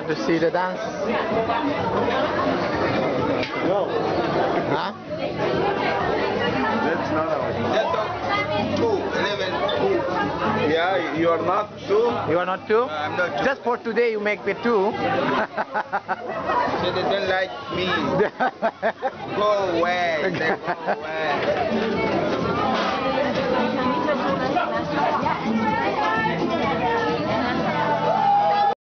To see the dance? No. Huh? That's not our 2, 11. Yeah, you are not 2. You are not 2? I'm not 2. Just for today you make me 2. So they don't like me. Go away. They go away.